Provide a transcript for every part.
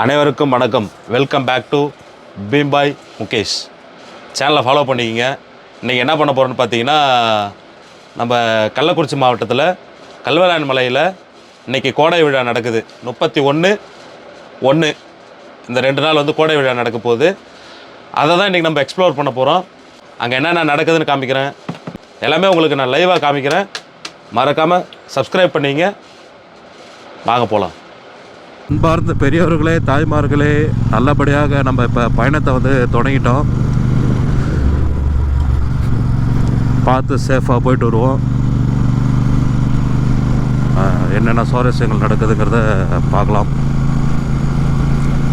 அனைவருக்கும் வணக்கம். Welcome back to பீம்பாய் Mukesh சேனலை ஃபாலோ பண்ணிக்கிங்க. இன்றைக்கி என்ன பண்ண போகிறோன்னு பார்த்தீங்கன்னா, நம்ம கள்ளக்குறிச்சி மாவட்டத்தில் கல்வராயன் மலையில் இன்றைக்கி கோடை விழா நடக்குது. 31/1 இந்த 2 நாள் வந்து கோடை விழா நடக்க போகுது. அதை தான் இன்றைக்கி நம்ம எக்ஸ்ப்ளோர் பண்ண போகிறோம். அங்கே என்னென்ன நடக்குதுன்னு காமிக்கிறேன். எல்லாமே உங்களுக்கு நான் லைவாக காமிக்கிறேன். மறக்காமல் சப்ஸ்கிரைப் பண்ணிங்க. வாங்க போகலாம். அன்பார்ந்த பெரியவர்களே, தாய்மார்களே, நல்லபடியாக நம்ம இப்போ பயணத்தை வந்து தொடங்கிட்டோம். பார்த்து சேஃபாக போயிட்டு வருவோம். என்னென்ன சுவாரஸ்யங்கள் நடக்குதுங்கிறத பார்க்கலாம்.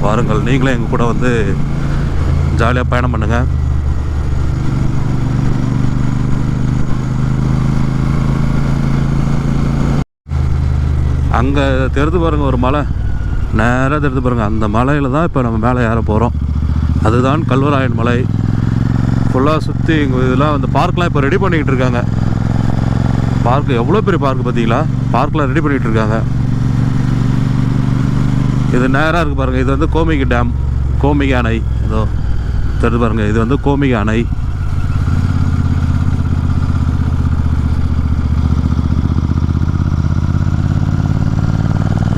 வாருங்கள், நீங்களே எங்கள் கூட வந்து ஜாலியாக பயணம் பண்ணுங்கள். அங்கே தெரிந்து பாருங்கள், ஒரு மலை நேராக தெரிந்து பாருங்கள். அந்த மலையில் தான் இப்போ நம்ம மேலே ஏற போகிறோம். அதுதான் கல்வராயன் மலை. ஃபுல்லாக சுற்றி இங்கே இதெல்லாம் வந்து பார்க்லாம் இப்போ ரெடி பண்ணிக்கிட்டு இருக்காங்க. பார்க்கு எவ்வளோ பெரிய பார்க்கு பார்த்தீங்களா? பார்க்கெலாம் ரெடி பண்ணிகிட்டு இருக்காங்க. இது நேராக இருக்குது பாருங்கள். இது வந்து கோமிகி டேம், கோமிகி அணை. இதோ தெரிந்து பாருங்கள், இது வந்து கோமிகி அணை.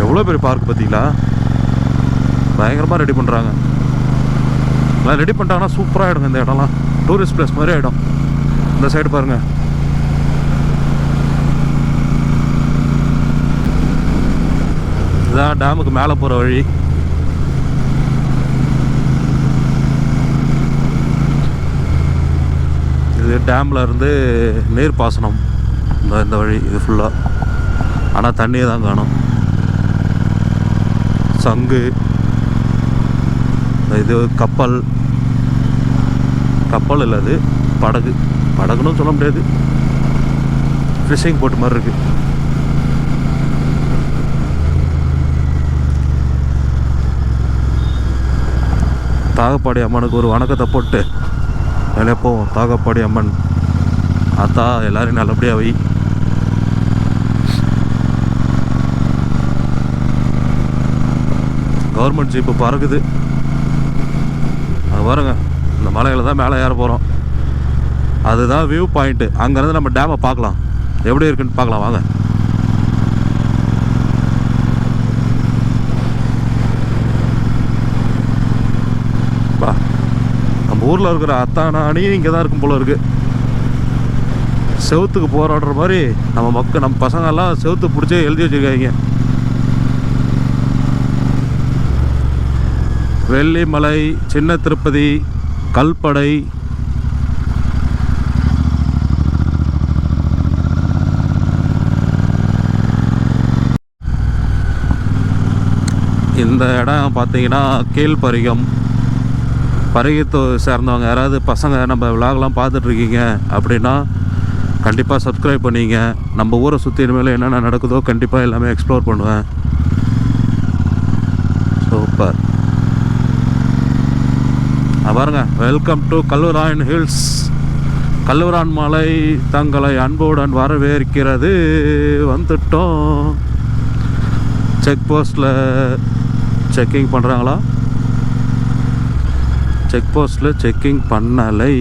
எவ்வளோ பெரிய பார்க் பார்த்தீங்களா? பயங்கரமாக ரெடி பண்ணுறாங்க. எல்லாம் ரெடி பண்ணிட்டாங்கன்னா சூப்பராக ஆகிடுங்க. இந்த இடம்லாம் டூரிஸ்ட் பிளேஸ் மாதிரி ஆகிடும். இந்த சைடு பாருங்கள். இதுதான் டேமுக்கு மேலே போகிற வழி. இது டேமில் இருந்து நீர் பாசனம். இந்த வழி இது ஃபுல்லாக. ஆனால் தண்ணியை தான் காணும். சங்கு, இது கப்பல் இல்லை, அது படகுன்னு சொல்ல முடியாது. ஃபிஷிங் போட்டு மாதிரி இருக்குது. தாகப்பாடி அம்மனுக்கு ஒரு வணக்கத்தை போட்டு வேலையை போவோம். தாகப்பாடி அம்மன் ஆத்தா எல்லோரும் நல்லபடியாக வை. கவர்மெண்ட் ஜீப்பு பறக்குது. அது பாருங்க, இந்த மலையில் தான் மேலே ஏற போகிறோம். அதுதான் வியூ பாயிண்ட்டு. அங்கேருந்து நம்ம டேமை பார்க்கலாம், எப்படி இருக்குன்னு பார்க்கலாம். வாங்க. நம்ம ஊரில் இருக்கிற அத்தான அணியும் இங்கே தான் இருக்கும் போல இருக்குது. செவுத்துக்கு போராடுற மாதிரி நம்ம பசங்கள்லாம் செவுத்து பிடிச்சி எழுதி வச்சுருக்காங்க. வெள்ளிமலை, சின்ன திருப்பதி, கல்படை, இந்த இடம் பார்த்தீங்கன்னா கீழ்பரிகம். பரிகத்தை சேர்ந்தவங்க யாராவது பசங்க நம்ம விலாகலாம் பார்த்துட்ருக்கீங்க அப்படின்னா கண்டிப்பாக சப்ஸ்கிரைப் பண்ணிங்க. நம்ம ஊரை சுற்றி இனிமேல் என்னென்ன நடக்குதோ கண்டிப்பாக எல்லாமே எக்ஸ்ப்ளோர் பண்ணுவேன். சூப்பர். பாருங்க, welcome to Kalvarayan hills. Kalvarayan மலை தங்களை அன்புடன் வரவேற்கிறது. வந்துட்டோம். செக் போஸ்ட்டில் செக்கிங் பண்ணுறாங்களா? செக் போஸ்ட்டில் செக்கிங் பண்ணலை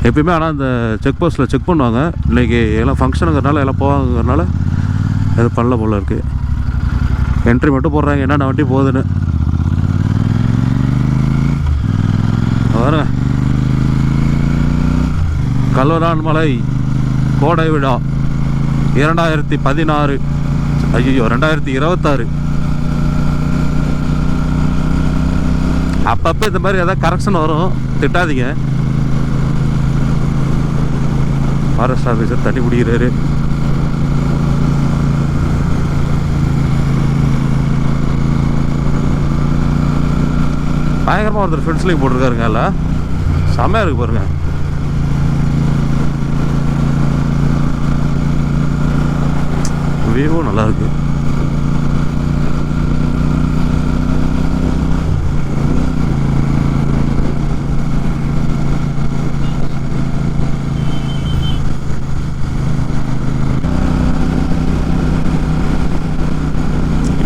எப்பயுமே. ஆனால் இந்த செக் போஸ்ட்டில் செக் பண்ணுவாங்க. இன்றைக்கி எல்லாம் ஃபங்க்ஷனுங்கிறனால எல்லாம் போவாங்கிறனால எதுவும் பண்ணல போல் இருக்குது. என்ட்ரி மட்டும் போடுறாங்க, என்னென்ன வண்டி போகுதுன்னு. பாருங்க, கல்வராயன் மலை கோடை விழா 2016. ஐயோ, 2026. அப்பப்போ இந்த மாதிரி ஏதாவது கரெக்ஷன் வரும், திட்டாதீங்க. ஃபாரஸ்ட் ஆஃபீஸர் தண்ணி குடிக்கிறாரு. பயங்கரமாக ஒருத்தர் ஃப்ரெண்ட்ஸ்லையும் போட்டிருக்காருங்க. எல்லாம் செம்மையாக இருக்குது பாருங்க. வியூவும் நல்லாயிருக்கு.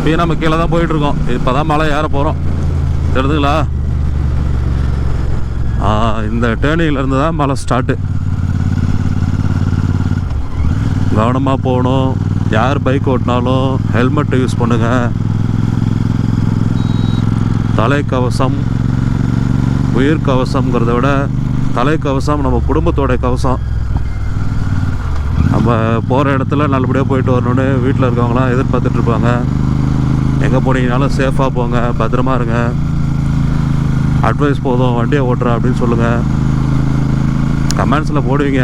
இப்போயும் நம்ம கீழே தான் போயிட்டுருக்கோம். இப்போ தான் மலை ஏற போகிறோம். தெரியுதுங்களா? இந்த டேர்னிங்லேருந்து தான் மலை ஸ்டார்ட்டு. கவனமாக போகணும். யார் பைக் ஓட்டினாலும் ஹெல்மெட்டு யூஸ் பண்ணுங்கள். தலைக்கவசம் உயிர் கவசம்ங்கிறத விட தலைக்கவசம் நம்ம குடும்பத்தோட கவசம். நம்ம போகிற இடத்துல நல்லபடியாக போயிட்டு வரணுன்னு வீட்டில் இருக்கவங்களாம் எதிர்பார்த்துட்ருப்பாங்க. எங்கே போனீங்கனாலும் சேஃபாக போங்க, பத்திரமா இருங்க. அட்வைஸ் போதும் வண்டியை ஓட்டுற அப்படின்னு சொல்லுங்கள். கமெண்ட்ஸில் போடுவீங்க.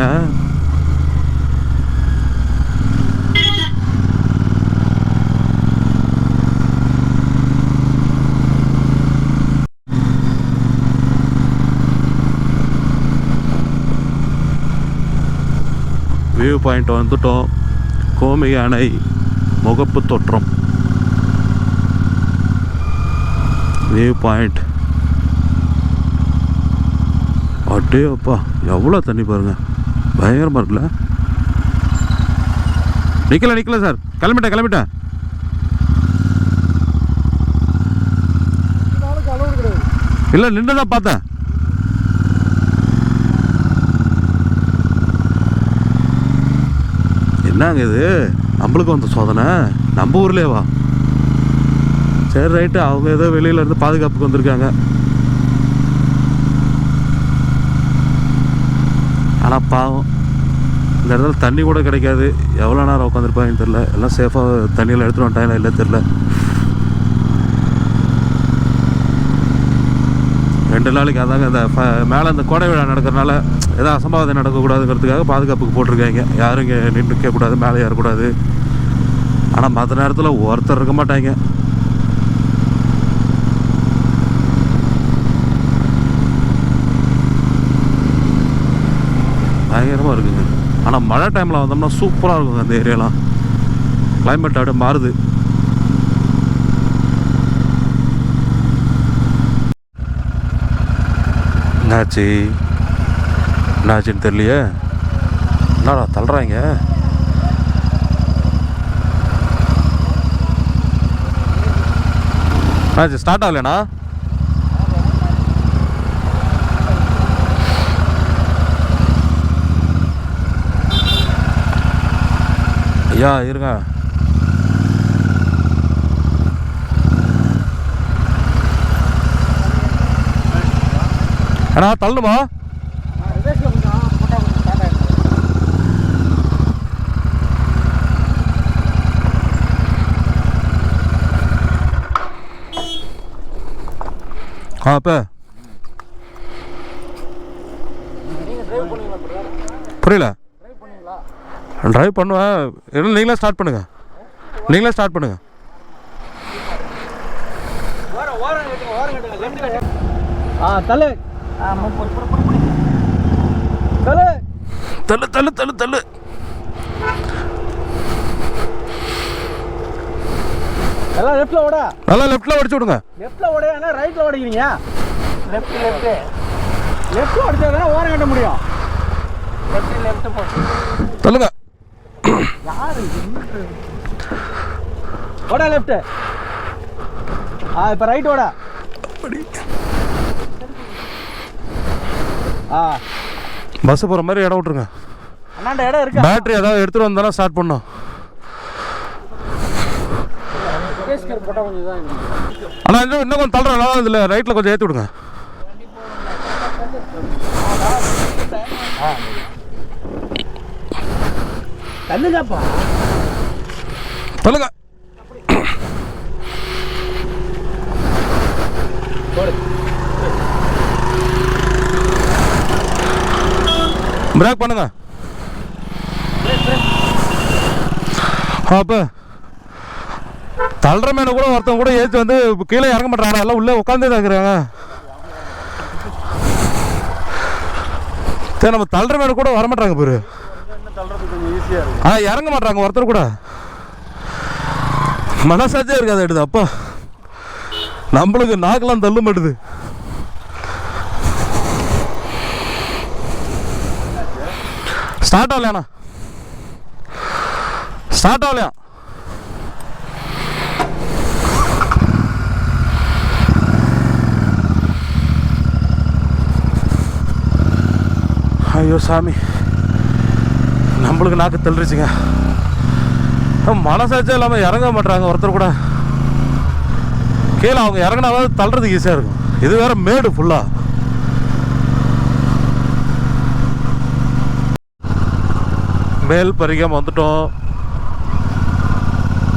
வியூ பாயிண்ட் வந்துட்டோம். கோமிகை அணை முகப்பு தோற்றம் வியூ பாயிண்ட். அப்படியே அப்பா எவ்வளோ தண்ணி பாருங்கள், பயங்கரமாக இருக்குல்ல. நிற்கல சார், கிளம்பிட்டேன். இல்லை நின்று தான் பார்த்தேன். என்னங்க இது நம்மளுக்கு வந்த சோதனை, நம்ம ஊர்லேயே வா. சரி ரைட்டு, அவங்க ஏதோ வெளியிலேருந்து பாதுகாப்புக்கு வந்திருக்காங்க. ஆனால் பாவம் இந்த இடத்துல தண்ணி கூட கிடைக்காது. எவ்வளோ நேரம் உட்காந்துருப்பாங்கன்னு தெரில. எல்லாம் சேஃபாக தண்ணியில் எடுத்துகிட்டு வந்துட்டாங்களா இல்லை தெரில. 2 நாளைக்கு அதாங்க இந்த மேலே இந்த கோடை விழா நடக்கிறனால ஏதோ அசம்பாவிதம் நடக்கக்கூடாதுங்கிறதுக்காக பாதுகாப்புக்கு போட்டிருக்காங்க. யாரும் இங்கே நின்றுக்கக்கூடாது, மேலே ஏறக்கூடாது. ஆனால் மற்ற நேரத்தில் ஒருத்தர் இருக்க மாட்டாங்க. பயங்கரமாக இருக்குங்க. ஆனால் மழை டைமில் வந்தோம்னா சூப்பராக இருக்குங்க அந்த ஏரியாலாம். கிளைமேட் அப்படியே மாறுது. என்னாச்சுன்னு தெரியலையே. என்னடா தள்ளுறாங்க? ஸ்டார்ட் ஆகலண்ணா? ஐயா இருங்க. அண்ணா தள்ளுமா? இப்போ புரியல. ட்ரைவ் பண்ணுவேன். இல்லை நீங்களே ஸ்டார்ட் பண்ணுங்க. தள்ளு எல்லாம் லெஃப்ட்ல ஓட. நல்லா லெஃப்ட்ல ஓடிச்சு விடுங்க. லெஃப்ட்ல ஓட, ஆனா ரைட்ல ஓடிக்கிறீங்க. லெஃப்ட் ஓடிச்சா தானே ஓரம் கட்ட முடியும். லெஃப்ட் போ. தள்ளுங்க. யாரு ஓட? லெஃப்ட். இப்ப ரைட் ஓட. பஸ் போகிற மாதிரி இடம் விட்டுருங்க. அண்ணாண்ட இடம் இருக்கு. பேட்டரி ஏதாவது எடுத்துகிட்டு வந்தாலும் ஸ்டார்ட் பண்ணோம். அண்ணா இன்னும் கொஞ்சம் தள்ளுறேன். இதில் ரைட்டில் கொஞ்சம் ஏற்றி விடுங்க. தள்ளுங்கப்பா. தள்ளுங்க. பிரேக் பண்ணுங்க. அப்போ தள்ளுற மேலே கூட ஒருத்தவங்க கூட ஏற்றி வந்து கீழே இறங்க மாட்டாங்க. எல்லாம் உள்ளே உட்காந்தே தான் இருக்கிறாங்க. சரி நம்ம தள்ளுற மேலே கூட வரமாட்டாங்க பேரு. இறங்க மாட்டாங்க ஒருத்தர் கூட. மனசாச்சே இருக்காது எடுது. அப்பா நம்மளுக்கு நாக்கெல்லாம் தள்ளு மாட்டுது. ஸ்டார்ட் ஆகலையாண்ணா? ஐயோ சாமி, நம்மளுக்கு நாக்கு தள்ளிருச்சுங்க. மனசாச்சும் இல்லாமல் இறங்க மாட்டாங்க ஒருத்தர் கூட. கீழே அவங்க இறங்கினாவது தள்ளுறதுக்கு ஈஸியாக இருக்கும். இது வேற மேடு ஃபுல்லாக. மேல் பரிகம் வந்துட்டோம்.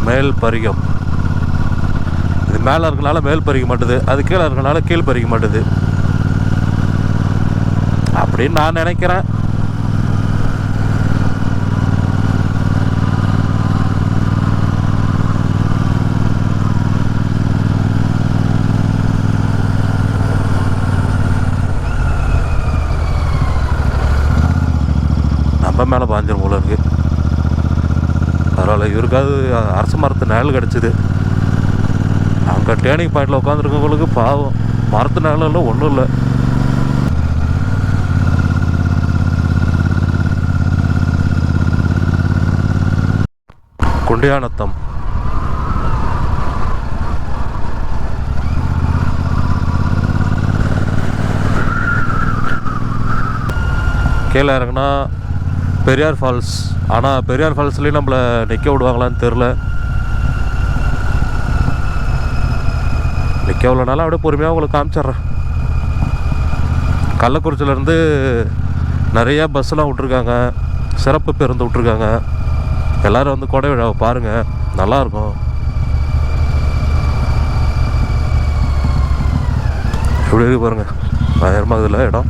மேல் பரிகம் இது மேலே இருக்கனால மேல் பறிக்க மாட்டுது, அது கீழே இருக்கனால கீழ் பறிக்க மாட்டுது அப்படின்னு நான் நினைக்கிறேன். நம்ம மேலே பாஞ்சிரும் போல இருக்கு. பரவாயில்ல, இவருக்காவது அரச மரத்து நிழல் கிடச்சிது. அங்கே டேர்னிங் பாயிண்டில் உட்காந்துருக்கவங்களுக்கு பாவம், மரத்து நிழல் ஒன்றும் இல்லை. குண்டியானத்தம் கீழே இறங்குனா பெரியார் ஃபால்ஸ். ஆனால் பெரியார் ஃபால்ஸ்லேயும் நம்மளை நிற்க விடுவாங்களான்னு தெரில. நிற்க விடனால அப்படியே பொறுமையாக உங்களுக்கு காமிச்சிட்றேன். கள்ளக்குறிச்சியிலேருந்து நிறையா பஸ்ஸெலாம் விட்ருக்காங்க, சிறப்பு பேருந்து விட்ருக்காங்க. எல்லோரும் வந்து கோடை விழாவை பாருங்கள், நல்லாயிருக்கும். எப்படி இருக்கு பாருங்கள், பயங்கரமாக இதில் இடம்.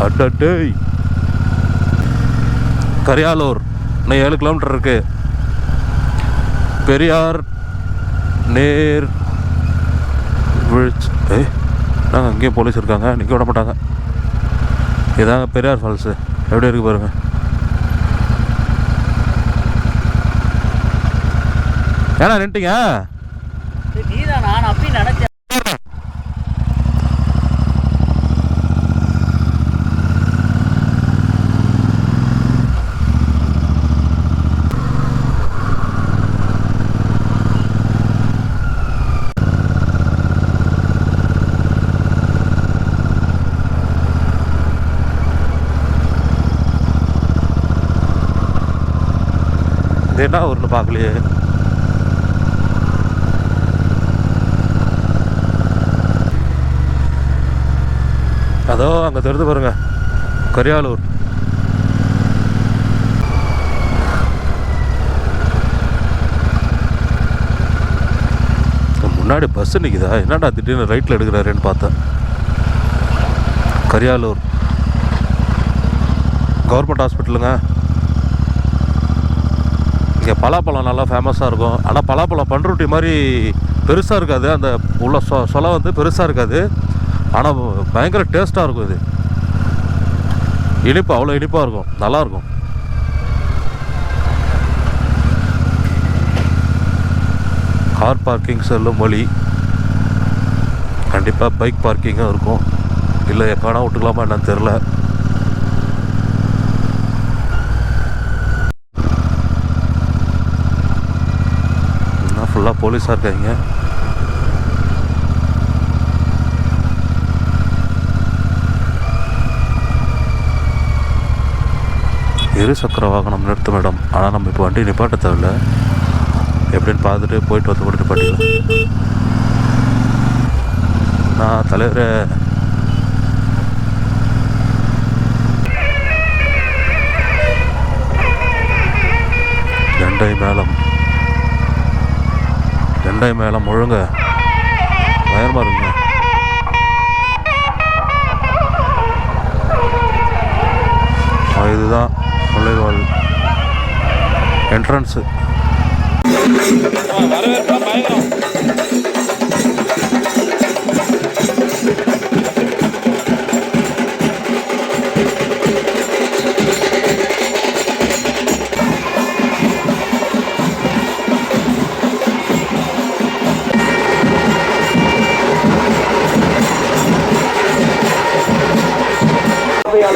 அட்டே கரியாலூர் இன்னும் 7 கிலோமீட்டர் இருக்கு. பெரியார் நேர் விழிச்சு நாங்கள் அங்கேயும் போலீஸ் இருக்காங்க, நிற்க விட மாட்டாங்க. இதாங்க பெரியார் ஃபால்ஸு, எப்படி இருக்கு பாருங்க. ஏன்னா நின்ட்டீங்க? நீதான், நான் அப்படி நினைச்சேன். என்ன ஊர்னு பார்க்கலையே. அதோ அங்கே தெரிந்து பாருங்க, கரியாலூர். முன்னாடி பஸ் நிற்குதா, என்னடா திடீர்னு ரைட்டில் எடுக்கிறாருன்னு பார்த்தேன். கரியாலூர் கவர்மெண்ட் ஹாஸ்பிட்டலுங்க. இங்கே பலாப்பழம் நல்லா ஃபேமஸாக இருக்கும். ஆனால் பலாப்பழம் பண்ருட்டி மாதிரி பெருசாக இருக்காது, அந்த உள்ள சொலை வந்து பெருசாக இருக்காது. ஆனால் பயங்கர டேஸ்ட்டாக இருக்கும். இது இனிப்பு, அவ்வளோ இனிப்பாக இருக்கும், நல்லாயிருக்கும். கார் பார்க்கிங் செல்லும் வழி. கண்டிப்பாக பைக் பார்க்கிங்கும் இருக்கும். இல்லை எக்கானா விட்டுக்கலாமா என்னன்னு தெரில. ஃபுல்லாக போலீஸாக இருக்காங்க. இருசக்கர வாகனம் நிறுத்தும் இடம். ஆனால் நம்ம இப்போ வண்டி நிப்பாட்ட தேவையில்லை, எப்படின்னு பார்த்துட்டு போயிட்டு வந்து கூட நிப்பாட்டிக்கலாம். நான் தலைவரை கெண்டை மேளம் ஒழுங்க பயமாக இருக்குங்க. இதுதான் முல்லைவாழ் என்ட்ரன்ஸு.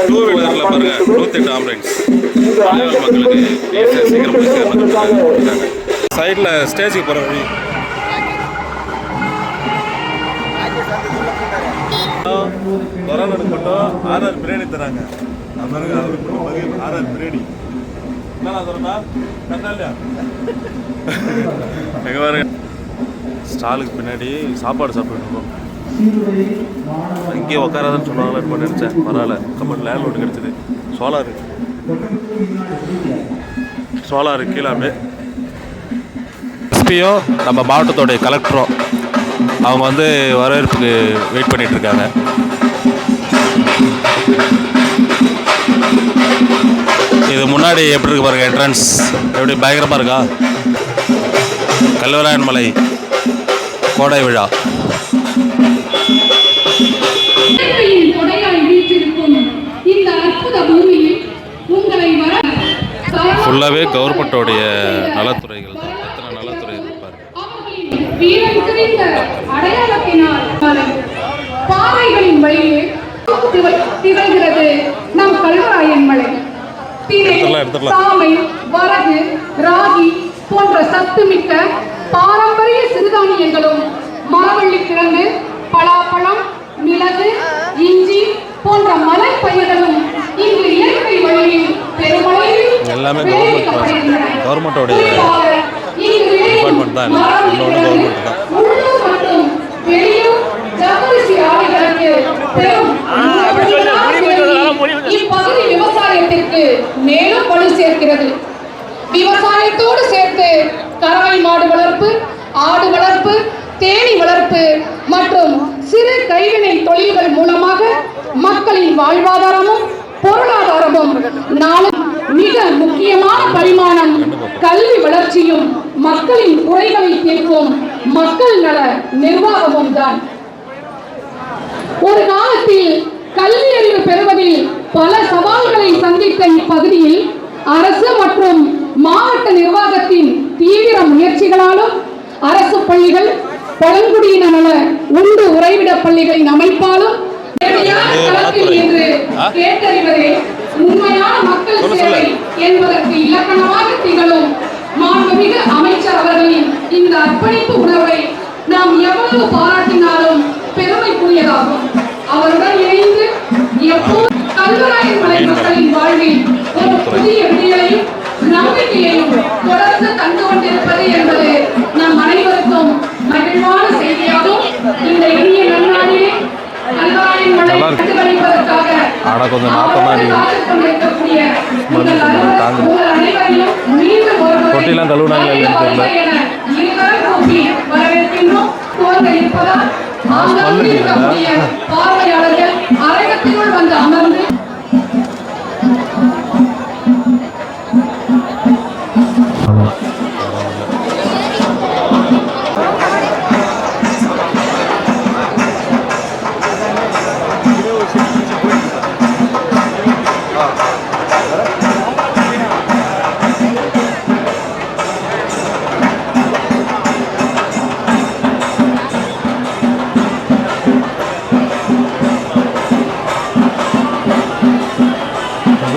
டூ வீலரில் பாருங்க 108 ஆம்புலன்ஸ் மக்களுக்கு சீக்கிரம் சைடில் ஸ்டேஜுக்கு போகிற வழி. மட்டும் கொரோனாக்கு மட்டும் ஆர்ஆர் பிரியாணி தராங்க. அவருக்கு மட்டும் பதில் ஆர்ஆர் பிரியாணி. என்ன சொல்றா கரெக்டா இல்லையா? எங்க பாருங்க ஸ்டாலுக்கு பின்னாடி சாப்பாடு சாப்பிட்டுருக்கோம். இங்கே உட்காராதுன்னு சொன்னாங்களே இப்போ நினச்சேன். பரவாயில்ல, கமெண்ட் லேண்ட் லோடு கிடச்சிது. சோலார் கீழே அப்படியே எஸ்பியோ நம்ம மாவட்டத்தோடைய கலெக்டரும் அவங்க வந்து வரவேற்புக்கு வெயிட் பண்ணிட்டு இருக்காங்க. இது முன்னாடி எப்படி இருக்கு பாருங்க, என்ட்ரன்ஸ் எப்படி பயங்கரமாக இருக்கா. கல்வராயன் மலை கோடை விழா. ஃபுல்லாகவே கவர்மெண்ட்டோடைய நலத்துறைகள் தான். எத்தனை நலத்துறை இருப்பாரு. பாறைகளின் வழியே திகழ்கிறது நம் கல்வராயன் மலை. சாமை, வரகு, ராகி போன்ற சத்துமிக்க பாரம்பரிய சிறுதானியங்களும், மரவள்ளி கிழங்கு, பலாப்பழம், மிளகு, இஞ்சி போன்ற மலை பயிர்களும் இங்கு இயற்கை வழியில் பெருமளவில் எல்லாமே கவர்மெண்ட்டோடைய டிபார்ட்மெண்ட் தான். இன்னொன்று கவர்மெண்ட் தான். மற்றும் வெளியூர் ஜவுளிசி ஆலைகளுக்கு பெரும் இப்பகுதி விவசாயத்திற்கு மேலும் வலு சேர்க்கிறது. விவசாயத்தோடு சேர்த்து கறவை மாடு வளர்ப்பு, ஆடு வளர்ப்பு, தேனீ வளர்ப்பு மற்றும் சிறு கைவினை தொழில்கள் மூலமாக மக்களின் வாழ்வாதாரமும் பொருளாதாரமும் நாளும் மிக முக்கியமான பரிமாணம் கல்வி வளர்ச்சியும் மக்களின் குறைகளை தீர்க்கும் மக்கள் நல நிர்வாகமும் தான். ஒரு காலத்தில் கல்வி அறிவு பெறுவதில் பல சவால்களை சந்தித்த இப்பகுதியில் அரசு மற்றும் மாவட்ட நிர்வாகத்தின் தீவிர முயற்சிகளாலும் அரசு பள்ளிகள், பழங்குடியின நல உண்டு உறைவிட பள்ளிகளின் அமைப்பாலும் என்று கேட்டறிவதே உண்மையான மக்கள் சேவை என்பதற்கு இலக்கணமாக திகழும் மாண்புமிகு அமைச்சர் அவர்களின் இந்த அர்ப்பணிப்பு உணர்வை நாம் எவ்வளவு பாராட்டினாலும் பெருமைக்குரியதாகும். அவருடன் இணைந்து எப்போது கல்வராயன் மலை மக்களின் வாழ்வில் ஒரு புதிய விடியலையும் நம்பிக்கையையும் தொடர்ந்து தந்து கொண்டிருப்பது என்பது நம் அனைவருக்கும் மகிழ்வான செய்தியாகும். இந்த இனிய நன்னாளிலே கல்வராயன் மலை பிரதிபலிப்பதற்காக தொட்டிலாம் கழுவுனாங்க பார்வையாளர்கள் அரங்கத்தினுள் வந்து அமர்ந்து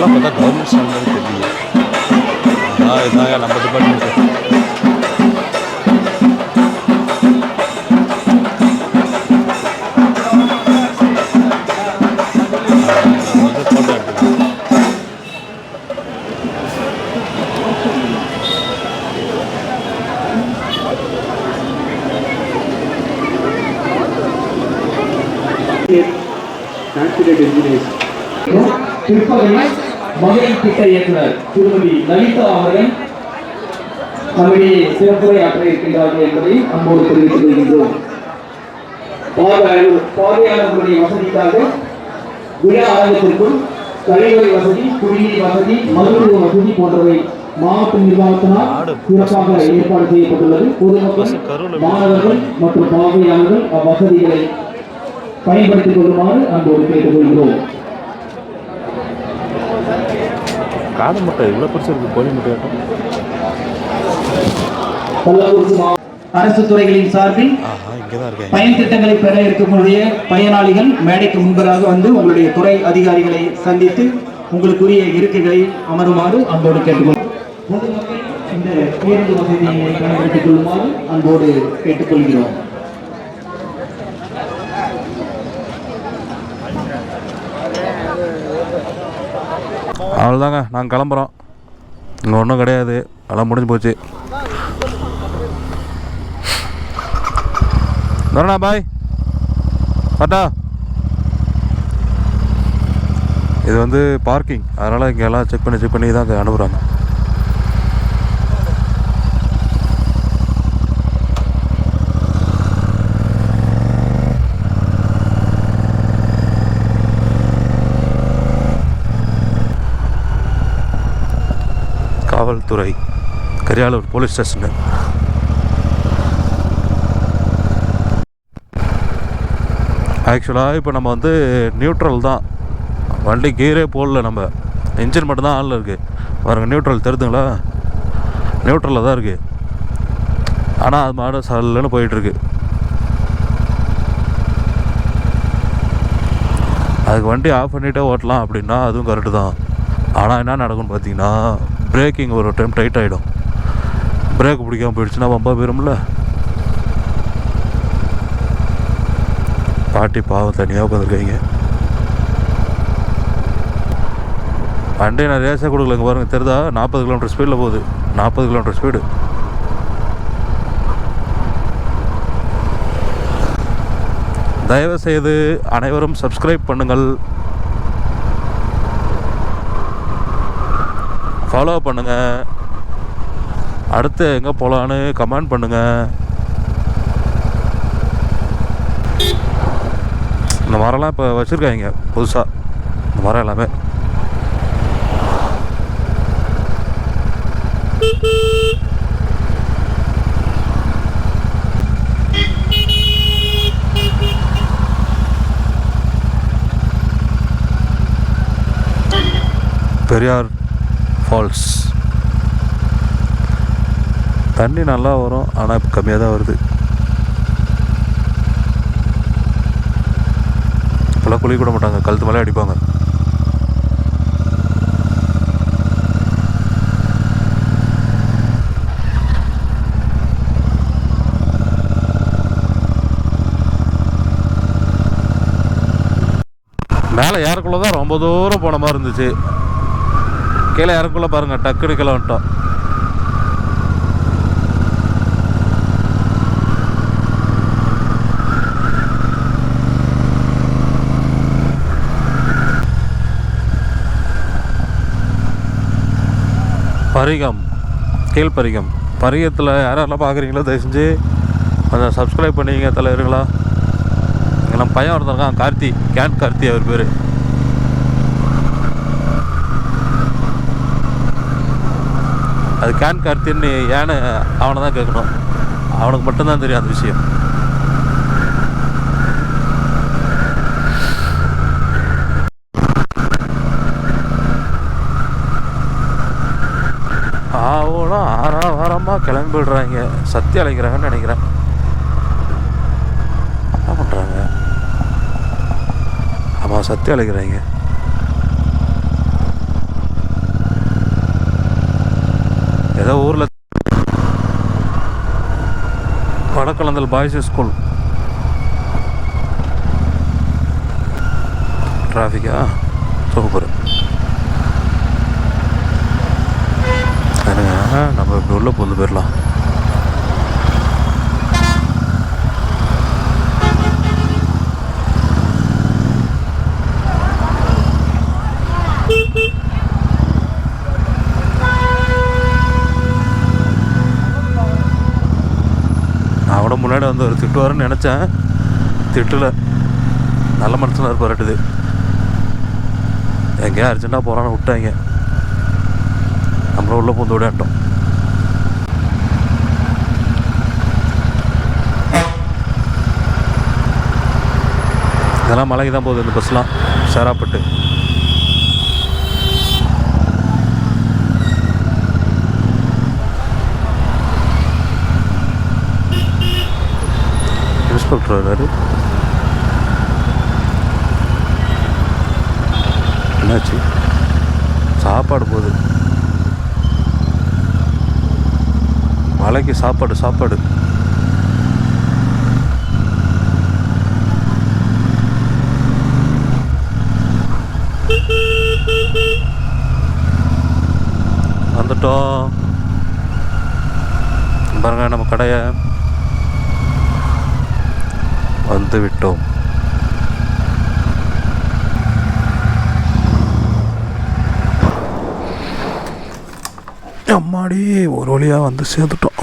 பார்த்தா கவர்மெண்ட் ஸ்டாண்ட் மாதிரி தெரியல. அதான் இதுதாங்க நம்ம டிபார்ட்மெண்ட்டு. ஃபோட்டோ எடுத்துக்கலாம். பிற்பகலில் மகளிர் திட்ட இயக்குனர் திருமதி லலிதா அவர்கள் நம்மிடையே சிறப்புரை ஆற்ற இருக்கின்றார்கள் என்பதை அன்போடு தெரிவித்துக் கொள்கின்றோம். பார்வையாளர்களுடைய வசதிக்காக விழா அரங்கத்திற்குள் கழிவறை வசதி, குடிநீர் வசதி, மருத்துவ வசதி போன்றவை மாவட்ட நிர்வாகத்தினால் சிறப்பாக ஏற்பாடு செய்யப்பட்டுள்ளது. பொதுமக்கள், மாணவர்கள் மற்றும் பார்வையாளர்கள் அவ்வசதிகளை பயன்படுத்திக் கொள்ளுமாறு அன்போடு கேட்டுக்கொள்கிறோம். காடை முட்டை இவ்வளோ பெருசு இருக்குது. கோழி முட்டை அரசு துறைகளின் சார்பில் பயன் திட்டங்களை பெற இருக்கக்கூடிய பயனாளிகள் மேடைக்கு முன்பதாக வந்து உங்களுடைய துறை அதிகாரிகளை சந்தித்து உங்களுக்குரிய இருக்கைகளை அமருமாறு அன்போடு கேட்டுக்கொள்கிறோம். பொதுமக்கள் இந்த பேருந்து வசதியை பயன்படுத்திக் கொள்ளுமாறு அன்போடு கேட்டுக்கொள்கிறோம். அவ்வளோதாங்க, நாங்கள் கிளம்புறோம். இங்கே ஒன்றும் கிடையாது, எல்லாம் முடிஞ்சு போச்சு. வரண்ணா, பாய், பாட்டா. இது வந்து பார்க்கிங், அதனால் இங்கே எல்லாம் செக் பண்ணி தான் இங்கே அனுப்புகிறாங்க. காவல்துறை, கரியாலூர் போலீஸ் ஸ்டேஷனு. ஆக்சுவலாக இப்போ நம்ம வந்து நியூட்ரல் தான், வண்டி கீரே போடல, நம்ம இன்ஜின் மட்டும்தான் ஆனில் இருக்குது. பாருங்கள், நியூட்ரல் தெரியுதுங்களா? நியூட்ரலில் தான் இருக்குது. ஆனால் அது மாடு சல்லுன்னு போயிட்டுருக்கு. அதுக்கு வண்டி ஆஃப் பண்ணிகிட்டே ஓட்டலாம் அப்படின்னா அதுவும் கரெக்டு தான். ஆனால் என்ன நடக்கும்னு பார்த்தீங்கன்னா, பிரேக்கிங் ஒரு டைம் டைட் ஆகிடும். பிரேக் பிடிக்காமல் போயிடுச்சுன்னா ரொம்ப போயிரும்ல. பாட்டி பாவம் தனியாக உட்காந்துருக்கீங்க. வண்டி நான் ரேஸாக கொடுக்கலங்க, பாருங்கள் தெரிதா? 40 கிலோமீட்டர் ஸ்பீடில் போகுது, 40 கிலோமீட்டர் ஸ்பீடு. தயவுசெய்து அனைவரும் சப்ஸ்கிரைப் பண்ணுங்கள், ஃபாலோ பண்ணுங்கள், அடுத்து எங்கே போகலான்னு கமெண்ட் பண்ணுங்கள். இந்த மரம்லாம் இப்போ வச்சுருக்காங்க புதுசாக, இந்த மரம் எல்லாமே. பெரியார் ஃபால்ஸ் தண்ணி நல்லா வரும், ஆனால் இப்போ கம்மியாக தான் வருது. இப்போல்லாம் குளிக்க கூட மாட்டாங்க, கழுத்து மேலே அடிப்பாங்க. மேலே ஏறக்குள்ள தான் ரொம்ப தூரம் போன மாதிரி இருந்துச்சு. கீழே இறக்குள்ள பாருங்கள், டக்குனு கீழே வந்துட்டோம். பரிகம், கீழ்பரிகம். பரிகத்தில் யாரெல்லாம் பார்க்குறீங்களோ தயவு செஞ்சு கொஞ்சம் சப்ஸ்கிரைப் பண்ணிங்க தலைவருங்களா. இங்கே நம்ம பையன் ஒருத்தருக்கான், கார்த்தி, கேன் கார்த்தி அவர் பேர். அது கேன் கார்த்தின்னு ஏன்னு அவனை தான் கேட்கணும், அவனுக்கு மட்டும்தான் தெரியும் அந்த விஷயம். ஆவோடும் ஆறாவாரமாக கிளம்பி விடுறாங்க, சத்தி அழைக்கிறாங்கன்னு நினைக்கிறேன். என்ன பண்ணுறாங்க? ஆமாம், சத்தி அழைக்கிறாங்க. ஏதோ ஊரில் வடக்கலந்தல் பாய்ஸ் ஸ்கூல். டிராஃபிக்கா சூப்பர். நம்ம இப்படி உள்ள போந்து போயிடலாம். நான் கூட முன்னாடி வந்து ஒரு திட்டுவாருன்னு நினச்சேன், திட்டல. நல்ல மனசுல இருப்பாருட்டுது. எங்கேயா அர்ஜென்ட்டாக போகிறான்னு விட்டாங்க, நம்மளும் உள்ளே பூந்து விளையாட்டோம். இதெல்லாம் மலைக்கு தான் போகுது இந்த பஸ்லாம், சேராப்பட்டு. இன்ஸ்பெக்டர் வராரு. என்னாச்சு? சாப்பாடு போகுது மலைக்கு, சாப்பாடு. வந்துட்டோம். பாருங்க நம்ம கடையை வந்து விட்டோம். அம்மாடி ஒரு வழியாக வந்து சேர்ந்துட்டோம்.